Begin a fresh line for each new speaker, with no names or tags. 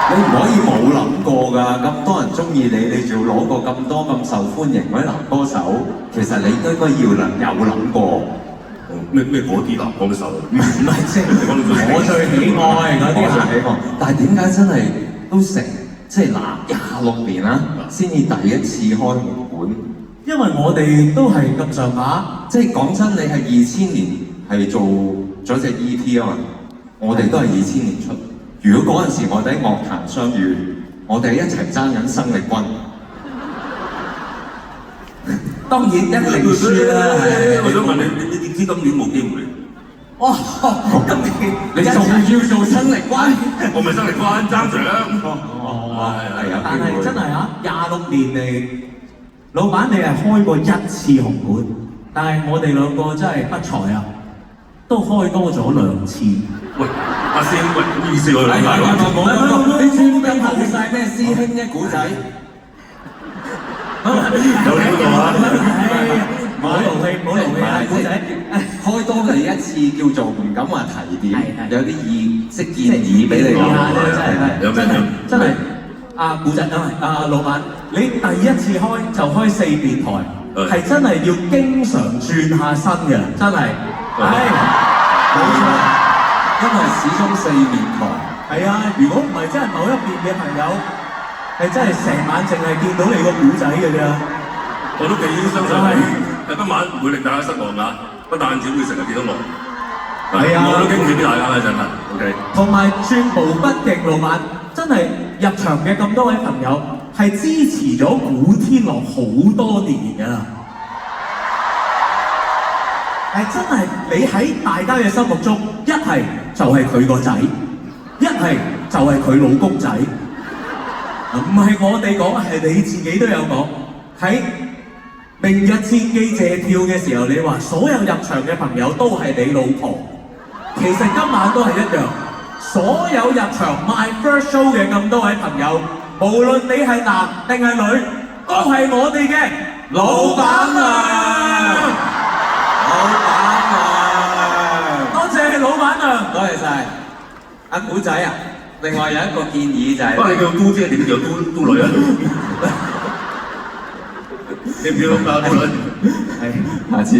你唔可以冇諗過㗎，咁多人中意你，你仲要攞過咁多咁受歡迎嗰啲男歌手，其實你都應該有諗過。
咩嗰啲男歌手？
唔係即係我最喜愛嗰啲係，但係點解真係都成即係26年啦，先至第一次開紅館？
因為我哋都係咁上下，
即係講真，你係2000年係做咗隻 EP 啊嘛，我哋都係2000年出。如果嗰陣時我哋喺樂壇相遇，我哋一齊爭緊生力軍。當然一定輸啦。
我想問你點知今年冇機會？
哇！今年
你仲要做生力軍？
我咪生力軍爭獎。
係啊，
但係真係啊，26年嚟，老闆你係開過1次紅館，但係我哋兩個真係不才啊，都開多咗2次。
喂，阿師兄，喂，唔好意思喎，
你專登好晒咩師兄啫古仔？
有呢個啊？
唔好勞氣，唔好勞氣啊！古仔，
開多你一次叫做唔敢話提點，有啲建議俾你講。
真係古仔老闆，你第一次開就開4電台，係真係要經常轉下身嘅，真係。
冇錯。因為始終4面台。
係啊，如果唔係真係某一邊嘅朋友，係真係成晚淨係見到你個古仔嘅啫。
我都幾相信你，今晚唔會令大家失望㗎，不但止會成日見到我。係啊，我都驚喜俾大家啦，真係。OK。同埋
轉步不極，老闆真係入場嘅咁多位朋友係支持咗古天樂好多年㗎。係真係你喺大家嘅心目中，一係就係佢個仔，一係就係佢老公仔。唔係我哋講，係你自己都有講。喺明日戰記謝票嘅時候，你話所有入場嘅朋友都係你老婆。其實今晚都係一樣，所有入場 My First Show 嘅咁多位朋友，無論你係男定係女，都係我哋嘅老闆娘。多謝老闆娘，
多謝晒。阿古仔啊，另外有一個建議就係，
不過你叫都姐點叫都女啊？你唔叫都女？
係，下次。